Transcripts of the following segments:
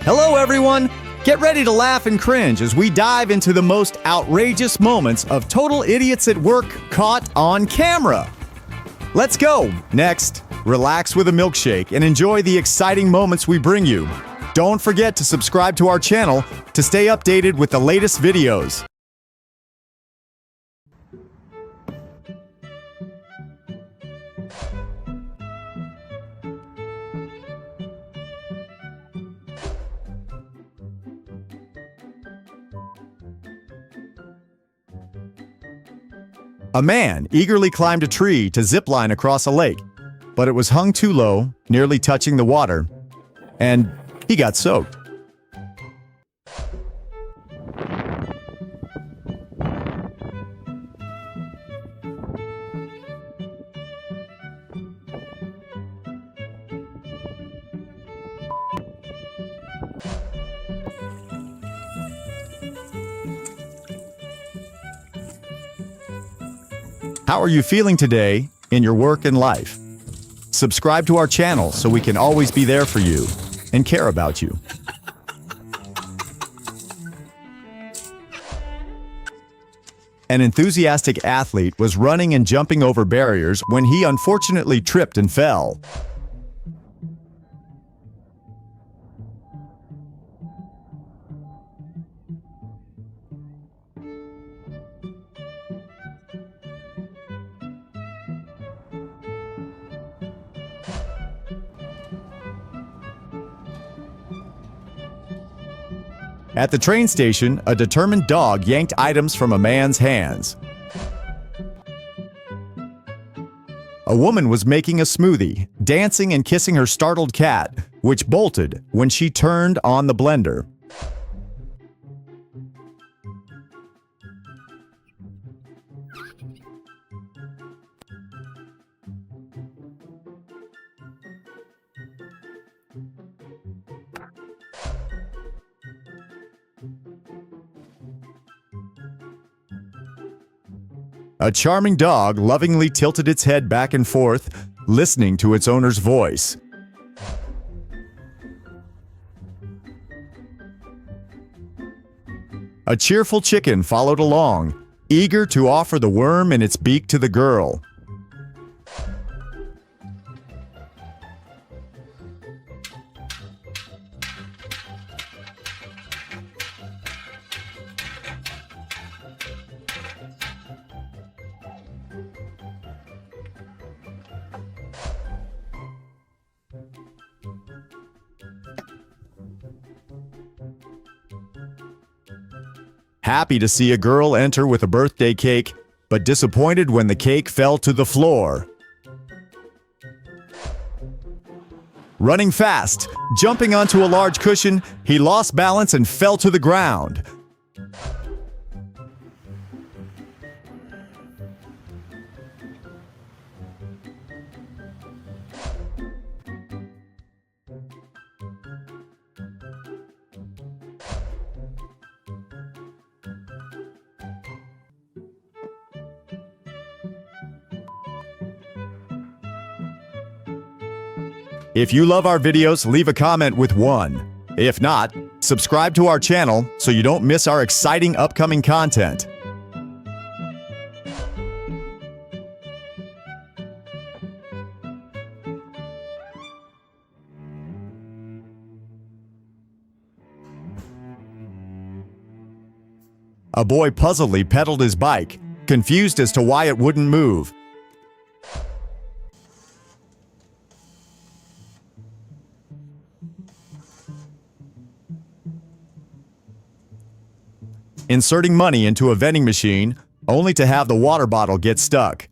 Hello, everyone! Get ready to laugh and cringe as we dive into the most outrageous moments of total idiots at work caught on camera. Let's go! Next, relax with a milkshake and enjoy the exciting moments we bring you. Don't forget to subscribe to our channel to stay updated with the latest videos. A man eagerly climbed a tree to zip line across a lake, but it was hung too low, nearly touching the water, and he got soaked. How are you feeling today in your work and life? Subscribe to our channel so we can always be there for you and care about you. An enthusiastic athlete was running and jumping over barriers when he unfortunately tripped and fell. At the train station, a determined dog yanked items from a man's hands. A woman was making a smoothie, dancing and kissing her startled cat, which bolted when she turned on the blender. A charming dog lovingly tilted its head back and forth, listening to its owner's voice. A cheerful chicken followed along, eager to offer the worm in its beak to the girl. Happy to see a girl enter with a birthday cake, but disappointed when the cake fell to the floor. Running fast, jumping onto a large cushion, he lost balance and fell to the ground. If you love our videos, leave a comment with 1. If not, subscribe to our channel so you don't miss our exciting upcoming content. A boy puzzledly pedaled his bike, confused as to why it wouldn't move. Inserting money into a vending machine, only to have the water bottle get stuck.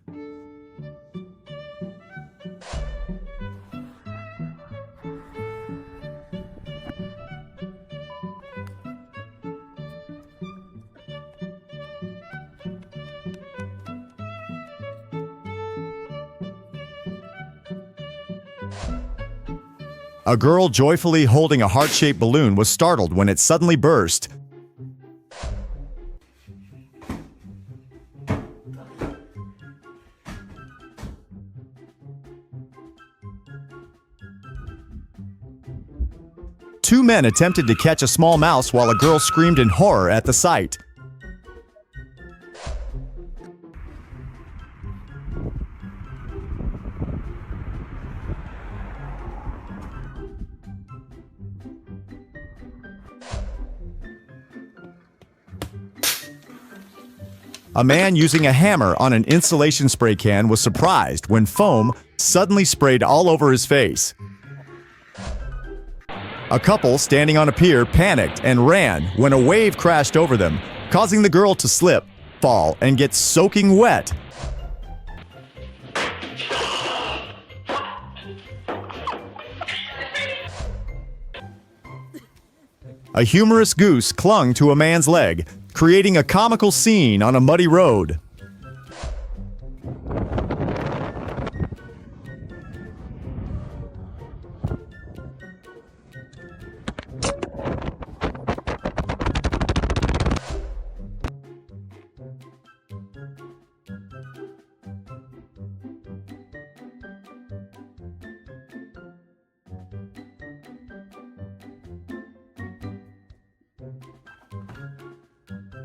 A girl joyfully holding a heart-shaped balloon was startled when it suddenly burst. Two men attempted to catch a small mouse while a girl screamed in horror at the sight. A man using a hammer on an insulation spray can was surprised when foam suddenly sprayed all over his face. A couple standing on a pier panicked and ran when a wave crashed over them, causing the girl to slip, fall, and get soaking wet. A humorous goose clung to a man's leg, creating a comical scene on a muddy road.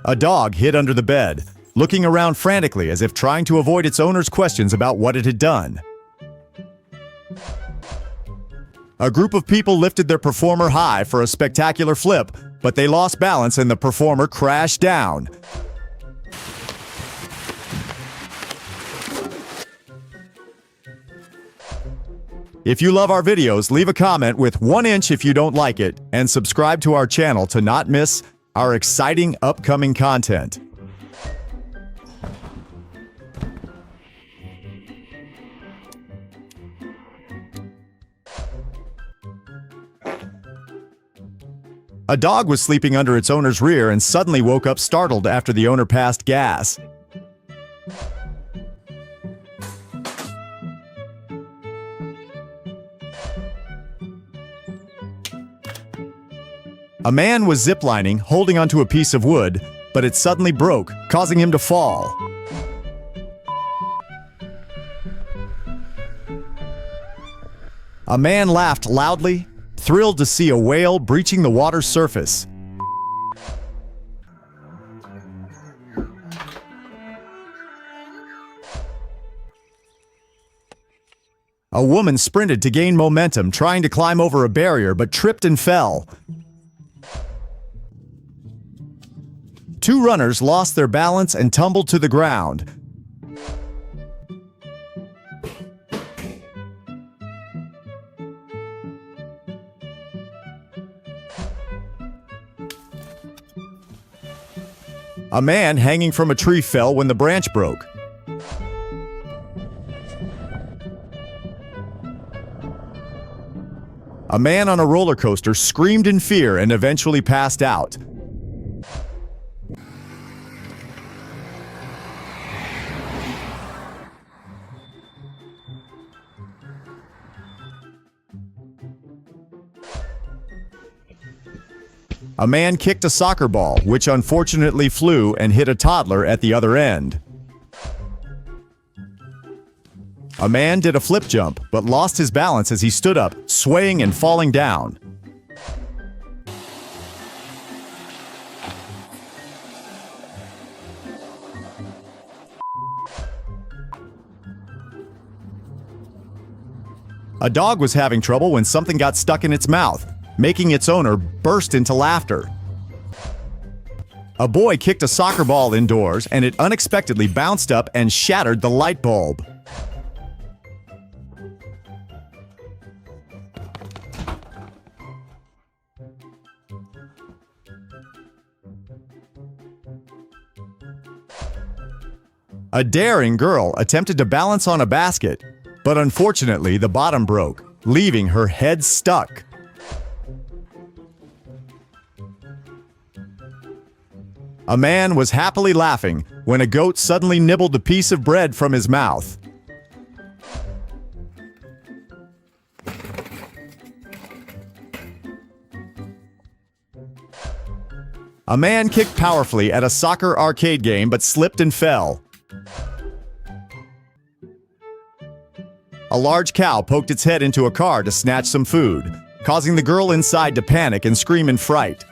A dog hid under the bed, looking around frantically as if trying to avoid its owner's questions about what it had done. A group of people lifted their performer high for a spectacular flip, but they lost balance and the performer crashed down. If you love our videos, leave a comment with 1 inch if you don't like it, and subscribe to our channel to not miss our exciting upcoming content. A dog was sleeping under its owner's rear and suddenly woke up startled after the owner passed gas. A man was ziplining, holding onto a piece of wood, but it suddenly broke, causing him to fall. A man laughed loudly, thrilled to see a whale breaching the water's surface. A woman sprinted to gain momentum, trying to climb over a barrier, but tripped and fell. Two runners lost their balance and tumbled to the ground. A man hanging from a tree fell when the branch broke. A man on a roller coaster screamed in fear and eventually passed out. A man kicked a soccer ball, which unfortunately flew and hit a toddler at the other end. A man did a flip jump, but lost his balance as he stood up, swaying and falling down. A dog was having trouble when something got stuck in its mouth, making its owner burst into laughter. A boy kicked a soccer ball indoors and it unexpectedly bounced up and shattered the light bulb. A daring girl attempted to balance on a basket, but unfortunately the bottom broke, leaving her head stuck. A man was happily laughing when a goat suddenly nibbled a piece of bread from his mouth. A man kicked powerfully at a soccer arcade game but slipped and fell. A large cow poked its head into a car to snatch some food, causing the girl inside to panic and scream in fright.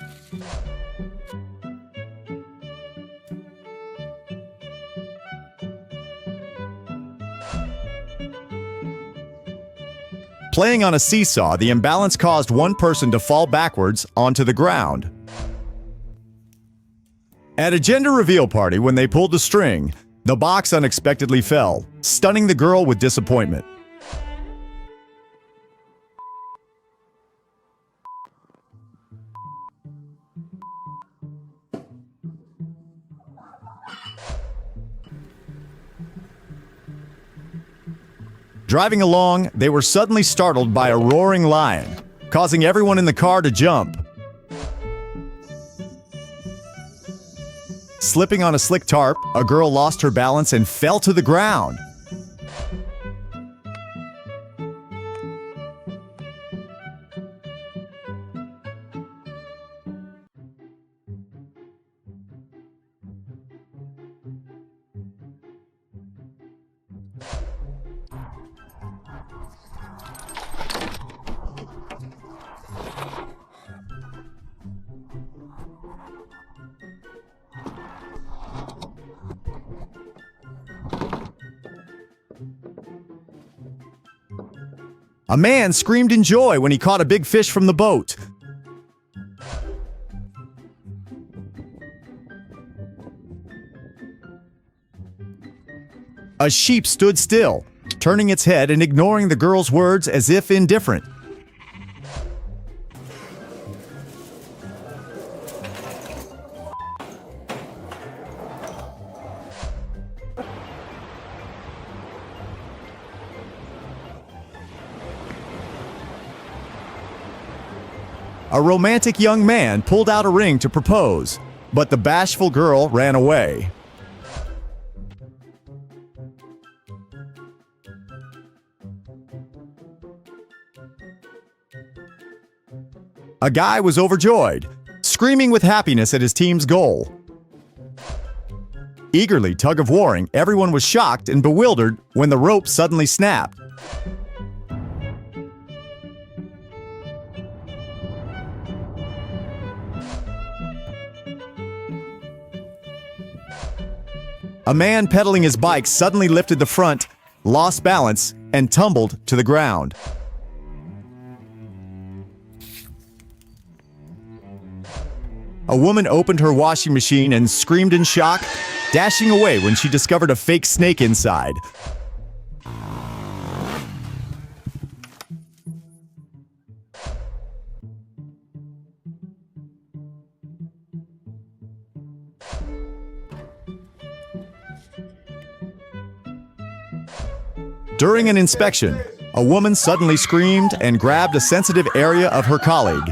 Playing on a seesaw, the imbalance caused one person to fall backwards onto the ground. At a gender reveal party, when they pulled the string, the box unexpectedly fell, stunning the girl with disappointment. Driving along, they were suddenly startled by a roaring lion, causing everyone in the car to jump. Slipping on a slick tarp, a girl lost her balance and fell to the ground. A man screamed in joy when he caught a big fish from the boat. A sheep stood still, turning its head and ignoring the girl's words as if indifferent. A romantic young man pulled out a ring to propose, but the bashful girl ran away. A guy was overjoyed, screaming with happiness at his team's goal. Eagerly tug-of-warring, everyone was shocked and bewildered when the rope suddenly snapped. A man pedaling his bike suddenly lifted the front, lost balance, and tumbled to the ground. A woman opened her washing machine and screamed in shock, dashing away when she discovered a fake snake inside. During an inspection, a woman suddenly screamed and grabbed a sensitive area of her colleague.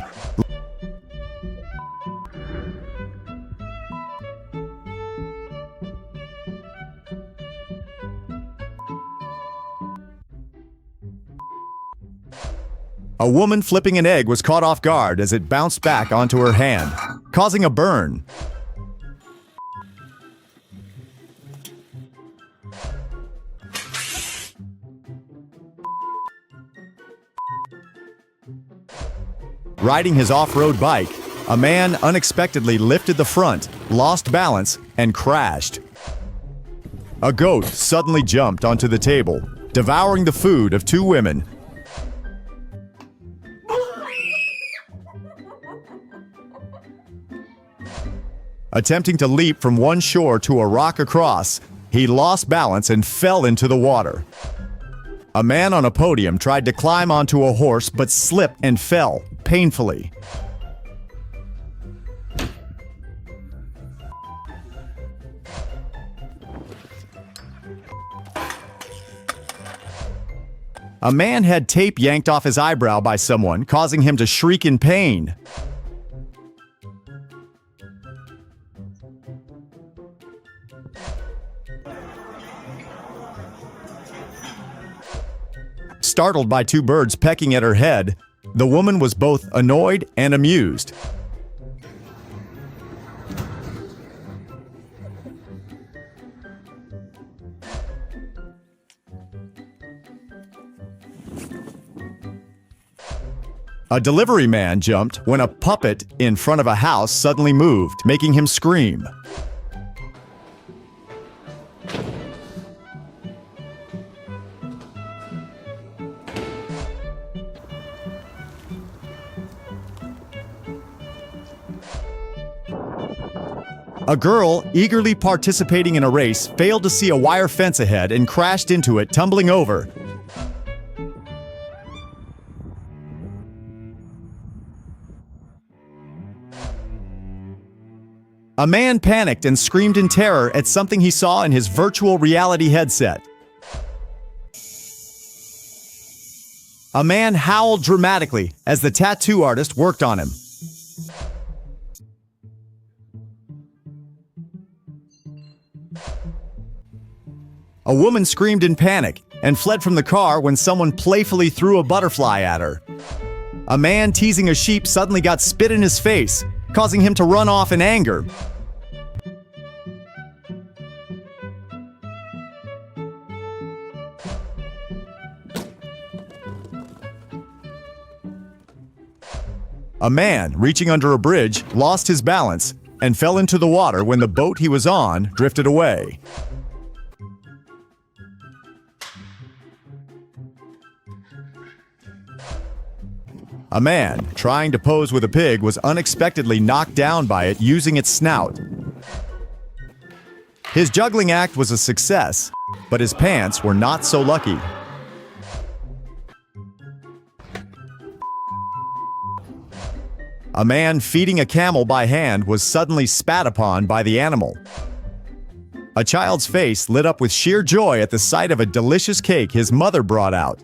A woman flipping an egg was caught off guard as it bounced back onto her hand, causing a burn. Riding his off-road bike, a man unexpectedly lifted the front, lost balance, and crashed. A goat suddenly jumped onto the table, devouring the food of two women. Attempting to leap from one shore to a rock across, he lost balance and fell into the water. A man on a podium tried to climb onto a horse but slipped and fell painfully. A man had tape yanked off his eyebrow by someone, causing him to shriek in pain. Startled by two birds pecking at her head, the woman was both annoyed and amused. A delivery man jumped when a puppet in front of a house suddenly moved, making him scream. A girl, eagerly participating in a race, failed to see a wire fence ahead and crashed into it, tumbling over. A man panicked and screamed in terror at something he saw in his virtual reality headset. A man howled dramatically as the tattoo artist worked on him. A woman screamed in panic and fled from the car when someone playfully threw a butterfly at her. A man teasing a sheep suddenly got spit in his face, causing him to run off in anger. A man, reaching under a bridge, lost his balance and fell into the water when the boat he was on drifted away. A man, trying to pose with a pig, was unexpectedly knocked down by it using its snout. His juggling act was a success, but his pants were not so lucky. A man feeding a camel by hand was suddenly spat upon by the animal. A child's face lit up with sheer joy at the sight of a delicious cake his mother brought out.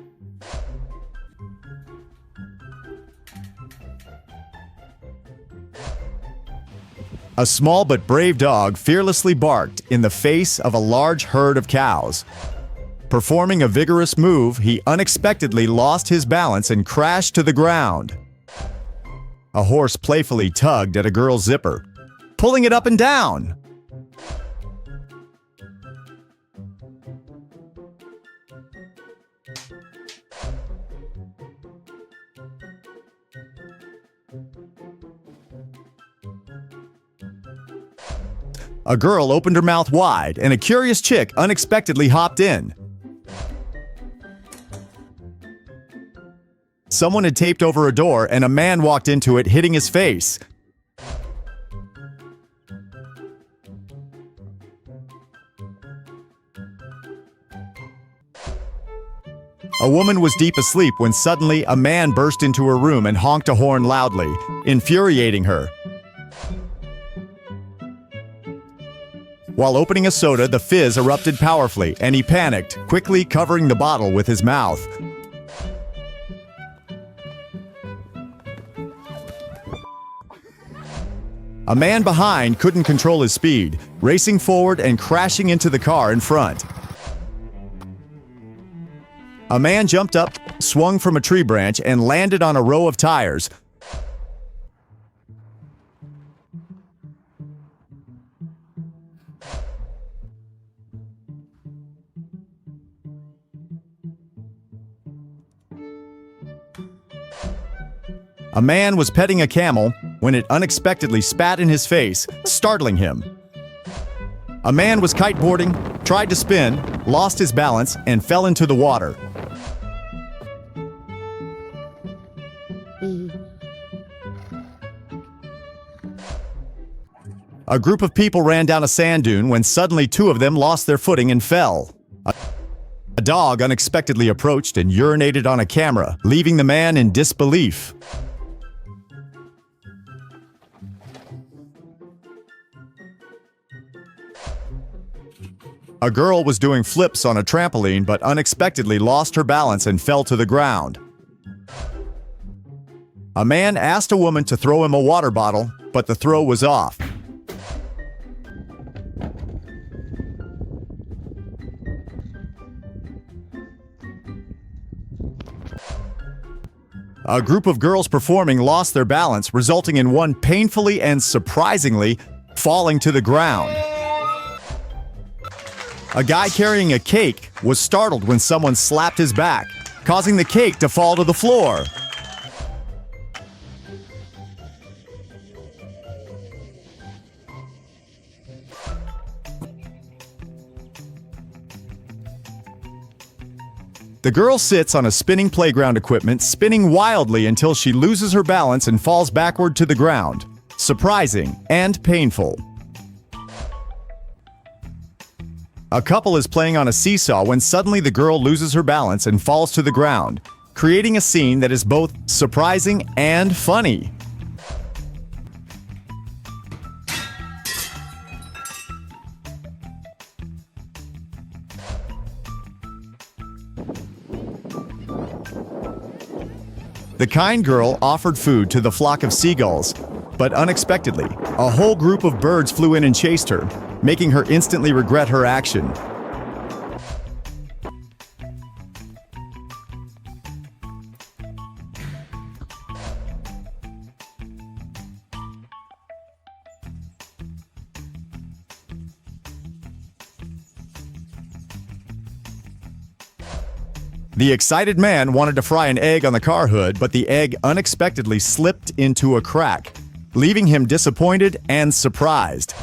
A small but brave dog fearlessly barked in the face of a large herd of cows. Performing a vigorous move, he unexpectedly lost his balance and crashed to the ground. A horse playfully tugged at a girl's zipper, pulling it up and down. A girl opened her mouth wide, and a curious chick unexpectedly hopped in. Someone had taped over a door, and a man walked into it, hitting his face. A woman was deep asleep when suddenly a man burst into her room and honked a horn loudly, infuriating her. While opening a soda, the fizz erupted powerfully, and he panicked, quickly covering the bottle with his mouth. A man behind couldn't control his speed, racing forward and crashing into the car in front. A man jumped up, swung from a tree branch, and landed on a row of tires. A man was petting a camel when it unexpectedly spat in his face, startling him. A man was kiteboarding, tried to spin, lost his balance, and fell into the water. A group of people ran down a sand dune when suddenly two of them lost their footing and fell. A dog unexpectedly approached and urinated on a camera, leaving the man in disbelief. A girl was doing flips on a trampoline but unexpectedly lost her balance and fell to the ground. A man asked a woman to throw him a water bottle, but the throw was off. A group of girls performing lost their balance, resulting in one painfully and surprisingly falling to the ground. A guy carrying a cake was startled when someone slapped his back, causing the cake to fall to the floor. The girl sits on a spinning playground equipment, spinning wildly until she loses her balance and falls backward to the ground. Surprising and painful. A couple is playing on a seesaw when suddenly the girl loses her balance and falls to the ground, creating a scene that is both surprising and funny. The kind girl offered food to the flock of seagulls, but unexpectedly, a whole group of birds flew in and chased her, making her instantly regret her action. The excited man wanted to fry an egg on the car hood, but the egg unexpectedly slipped into a crack, leaving him disappointed and surprised.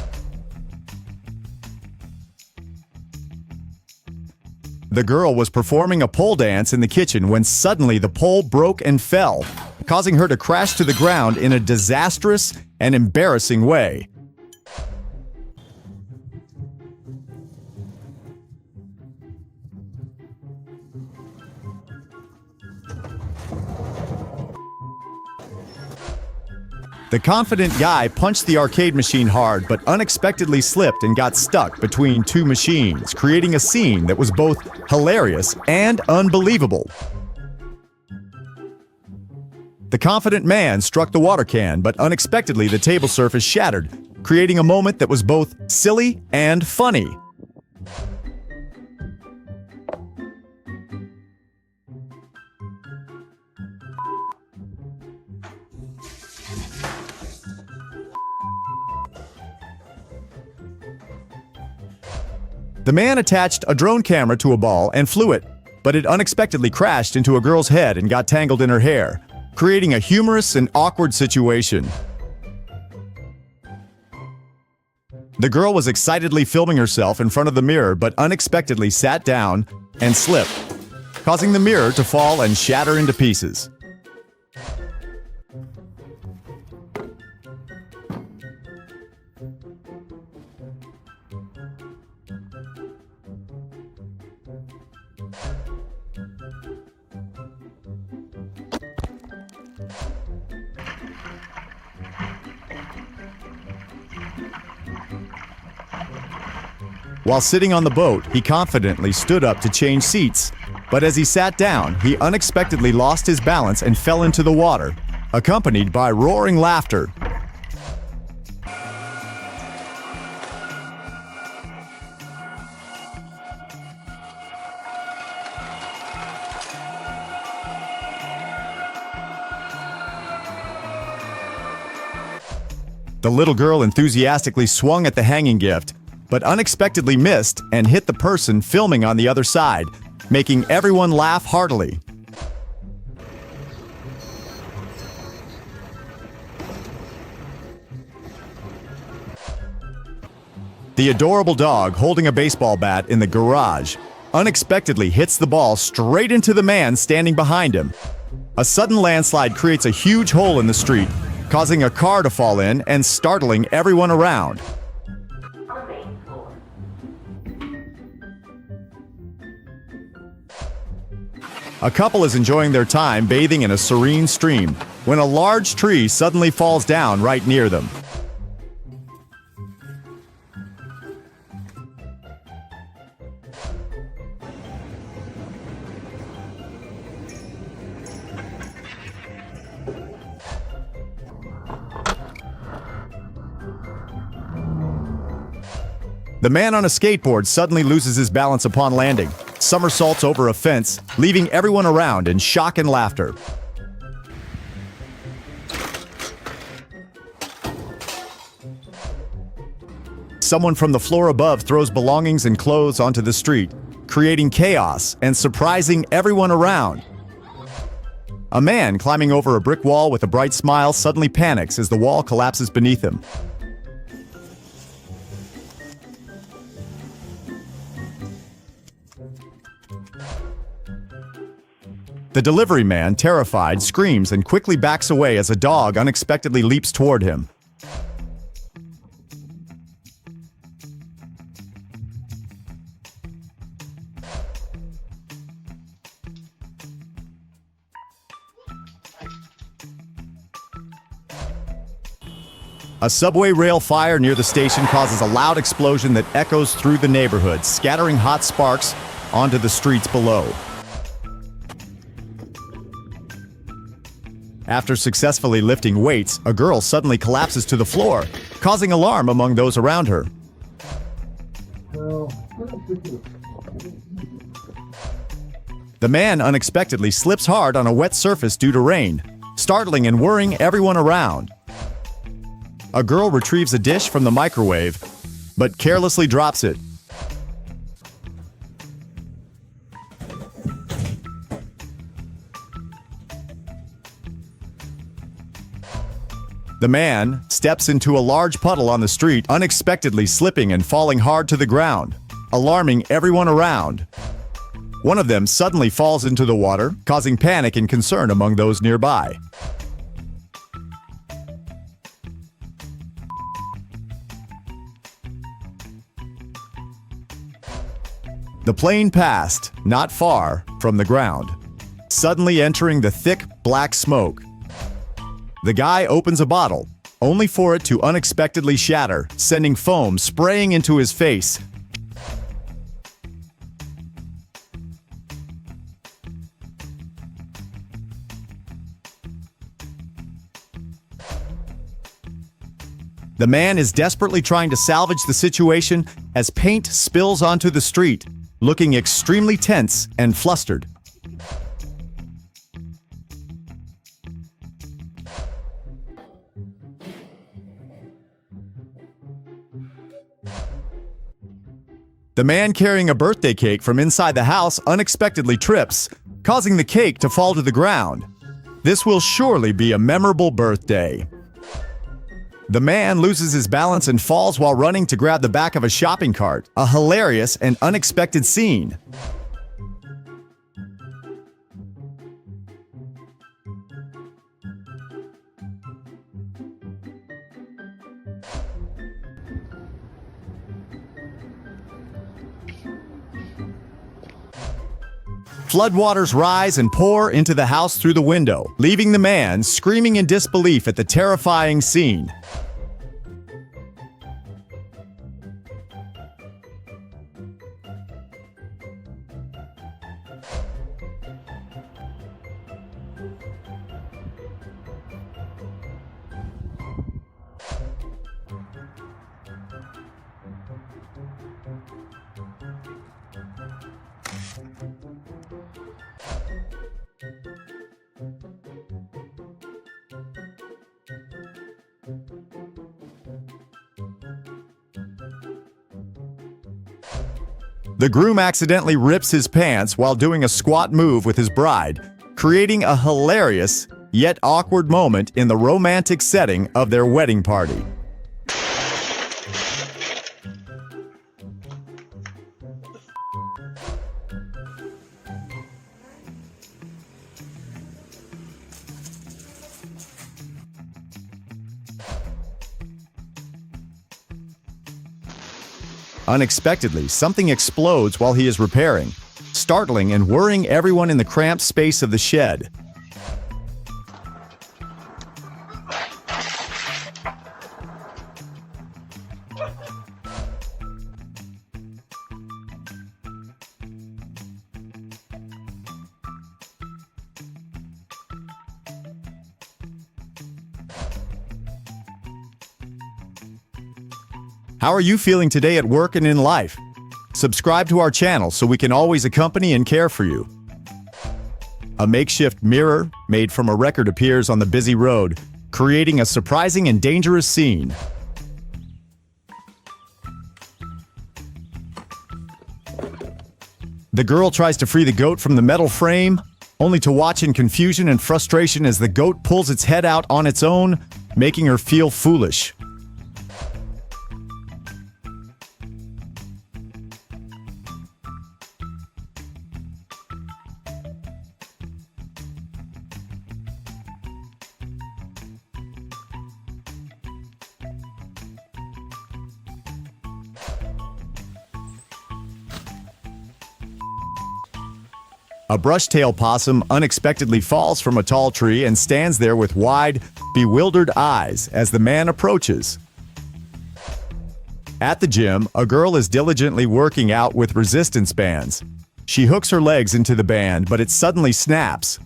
The girl was performing a pole dance in the kitchen when suddenly the pole broke and fell, causing her to crash to the ground in a disastrous and embarrassing way. The confident guy punched the arcade machine hard but unexpectedly slipped and got stuck between two machines, creating a scene that was both hilarious and unbelievable. The confident man struck the water can, but unexpectedly the table surface shattered, creating a moment that was both silly and funny. The man attached a drone camera to a ball and flew it, but it unexpectedly crashed into a girl's head and got tangled in her hair, creating a humorous and awkward situation. The girl was excitedly filming herself in front of the mirror but unexpectedly sat down and slipped, causing the mirror to fall and shatter into pieces. While sitting on the boat, he confidently stood up to change seats, but as he sat down, he unexpectedly lost his balance and fell into the water, accompanied by roaring laughter. The little girl enthusiastically swung at the hanging gift, but unexpectedly missed and hit the person filming on the other side, making everyone laugh heartily. The adorable dog holding a baseball bat in the garage unexpectedly hits the ball straight into the man standing behind him. A sudden landslide creates a huge hole in the street, causing a car to fall in and startling everyone around. A couple is enjoying their time bathing in a serene stream when a large tree suddenly falls down right near them. The man on a skateboard suddenly loses his balance upon landing, somersaults over a fence, leaving everyone around in shock and laughter. Someone from the floor above throws belongings and clothes onto the street, creating chaos and surprising everyone around. A man climbing over a brick wall with a bright smile suddenly panics as the wall collapses beneath him. The delivery man, terrified, screams and quickly backs away as a dog unexpectedly leaps toward him. A subway rail fire near the station causes a loud explosion that echoes through the neighborhood, scattering hot sparks onto the streets below. After successfully lifting weights, a girl suddenly collapses to the floor, causing alarm among those around her. The man unexpectedly slips hard on a wet surface due to rain, startling and worrying everyone around. A girl retrieves a dish from the microwave, but carelessly drops it. The man steps into a large puddle on the street, unexpectedly slipping and falling hard to the ground, alarming everyone around. One of them suddenly falls into the water, causing panic and concern among those nearby. The plane passed, not far from the ground, suddenly entering the thick, black smoke. The guy opens a bottle, only for it to unexpectedly shatter, sending foam spraying into his face. The man is desperately trying to salvage the situation as paint spills onto the street, looking extremely tense and flustered. The man carrying a birthday cake from inside the house unexpectedly trips, causing the cake to fall to the ground. This will surely be a memorable birthday. The man loses his balance and falls while running to grab the back of a shopping cart, a hilarious and unexpected scene. Floodwaters rise and pour into the house through the window, leaving the man screaming in disbelief at the terrifying scene. The groom accidentally rips his pants while doing a squat move with his bride, creating a hilarious yet awkward moment in the romantic setting of their wedding party. Unexpectedly, something explodes while he is repairing, startling and worrying everyone in the cramped space of the shed. How are you feeling today at work and in life? Subscribe to our channel so we can always accompany and care for you. A makeshift mirror made from a record appears on the busy road, creating a surprising and dangerous scene. The girl tries to free the goat from the metal frame, only to watch in confusion and frustration as the goat pulls its head out on its own, making her feel foolish. A brush-tailed possum unexpectedly falls from a tall tree and stands there with wide, bewildered eyes as the man approaches. At the gym, a girl is diligently working out with resistance bands. She hooks her legs into the band, but it suddenly snaps.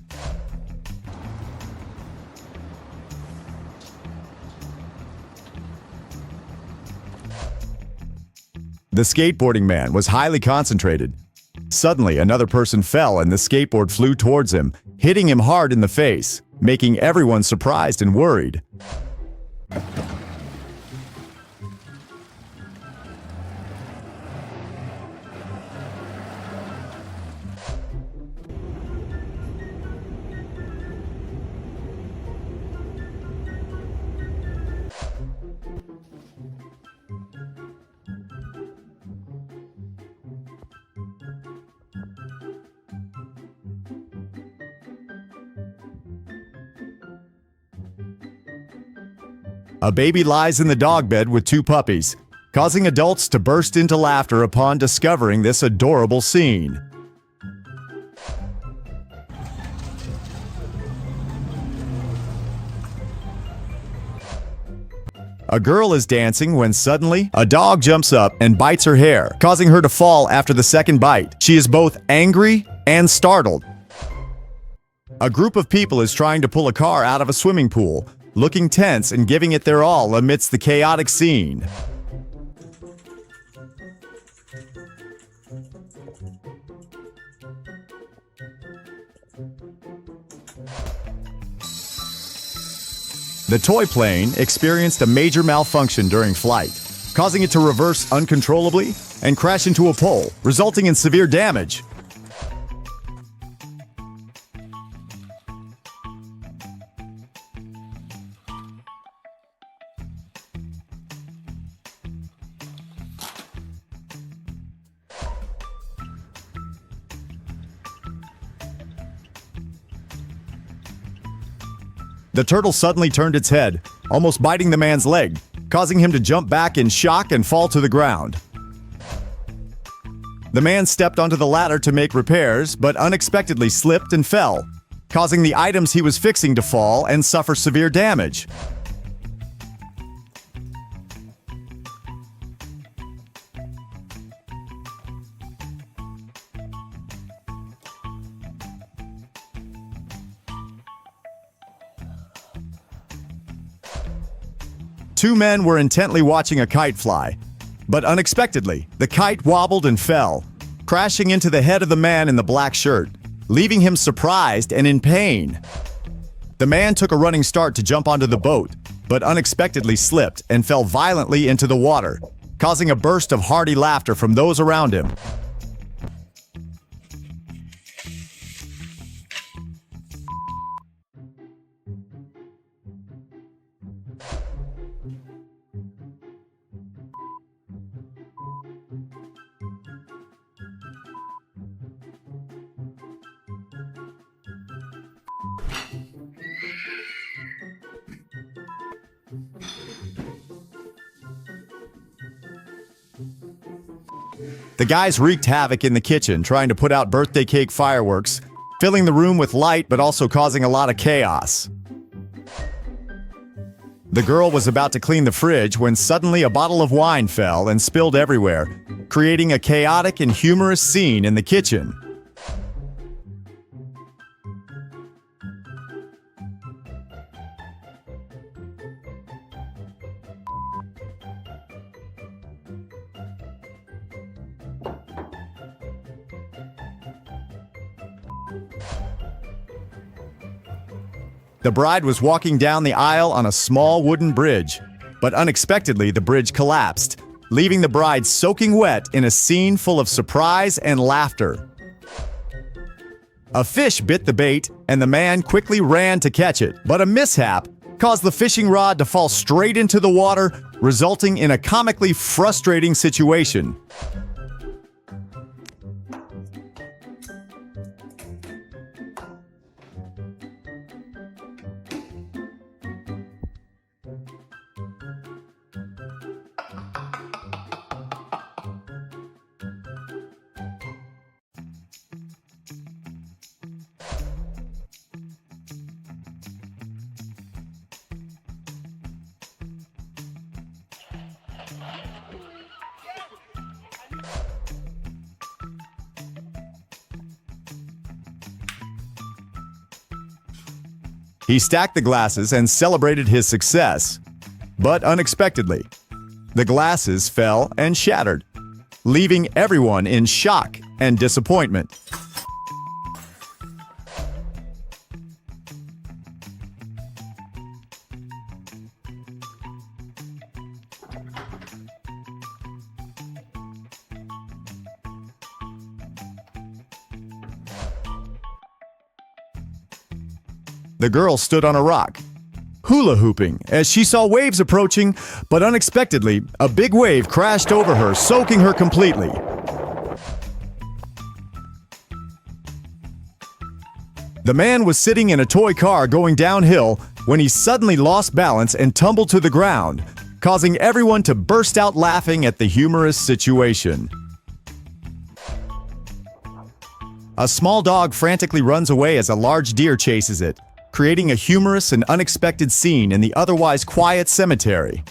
The skateboarding man was highly concentrated. Suddenly, another person fell and the skateboard flew towards him, hitting him hard in the face, making everyone surprised and worried. A baby lies in the dog bed with two puppies, causing adults to burst into laughter upon discovering this adorable scene. A girl is dancing when suddenly a dog jumps up and bites her hair, causing her to fall after the second bite. She is both angry and startled. A group of people is trying to pull a car out of a swimming pool, looking tense and giving it their all amidst the chaotic scene. The toy plane experienced a major malfunction during flight, causing it to reverse uncontrollably and crash into a pole, resulting in severe damage. The turtle suddenly turned its head, almost biting the man's leg, causing him to jump back in shock and fall to the ground. The man stepped onto the ladder to make repairs, but unexpectedly slipped and fell, causing the items he was fixing to fall and suffer severe damage. Two men were intently watching a kite fly, but unexpectedly, the kite wobbled and fell, crashing into the head of the man in the black shirt, leaving him surprised and in pain. The man took a running start to jump onto the boat, but unexpectedly slipped and fell violently into the water, causing a burst of hearty laughter from those around him. The guys wreaked havoc in the kitchen, trying to put out birthday cake fireworks, filling the room with light but also causing a lot of chaos. The girl was about to clean the fridge when suddenly a bottle of wine fell and spilled everywhere, creating a chaotic and humorous scene in the kitchen. The bride was walking down the aisle on a small wooden bridge, but unexpectedly the bridge collapsed, leaving the bride soaking wet in a scene full of surprise and laughter. A fish bit the bait, and the man quickly ran to catch it, but a mishap caused the fishing rod to fall straight into the water, resulting in a comically frustrating situation. He stacked the glasses and celebrated his success. But unexpectedly, the glasses fell and shattered, leaving everyone in shock and disappointment. The girl stood on a rock, hula hooping as she saw waves approaching, but unexpectedly, a big wave crashed over her, soaking her completely. The man was sitting in a toy car going downhill when he suddenly lost balance and tumbled to the ground, causing everyone to burst out laughing at the humorous situation. A small dog frantically runs away as a large deer chases it, creating a humorous and unexpected scene in the otherwise quiet cemetery.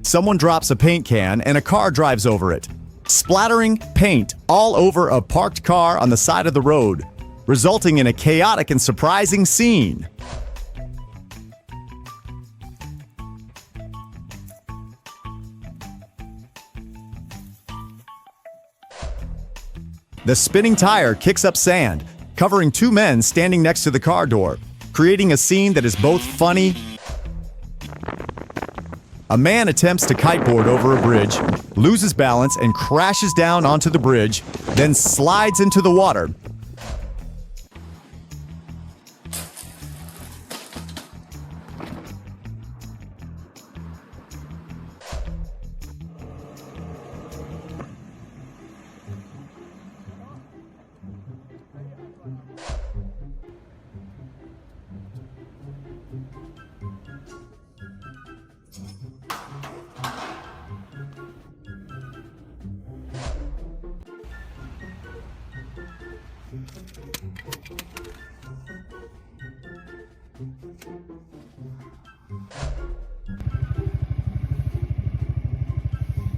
Someone drops a paint can and a car drives over it, splattering paint all over a parked car on the side of the road, resulting in a chaotic and surprising scene. The spinning tire kicks up sand, covering two men standing next to the car door, creating a scene that is both funny. A man attempts to kiteboard over a bridge, loses balance and crashes down onto the bridge, then slides into the water.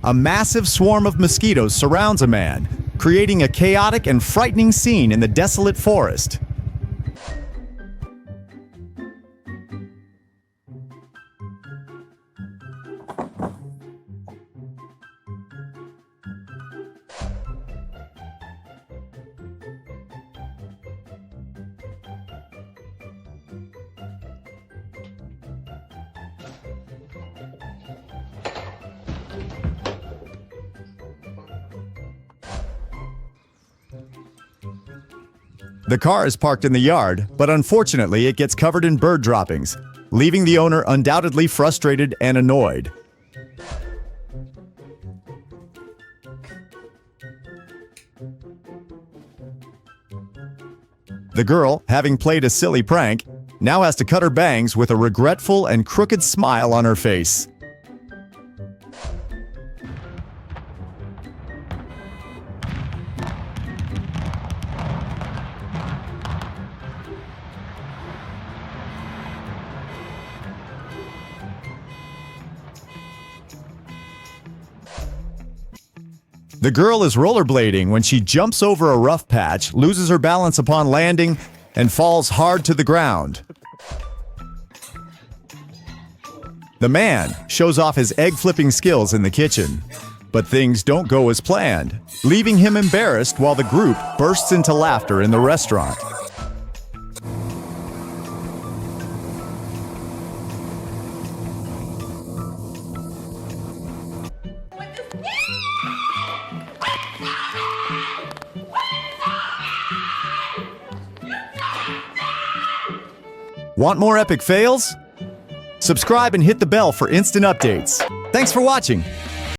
A massive swarm of mosquitoes surrounds a man, creating a chaotic and frightening scene in the desolate forest. The car is parked in the yard, but unfortunately it gets covered in bird droppings, leaving the owner undoubtedly frustrated and annoyed. The girl, having played a silly prank, now has to cut her bangs with a regretful and crooked smile on her face. The girl is rollerblading when she jumps over a rough patch, loses her balance upon landing, and falls hard to the ground. The man shows off his egg-flipping skills in the kitchen, but things don't go as planned, leaving him embarrassed while the group bursts into laughter in the restaurant. Want more epic fails? Subscribe and hit the bell for instant updates. Thanks for watching.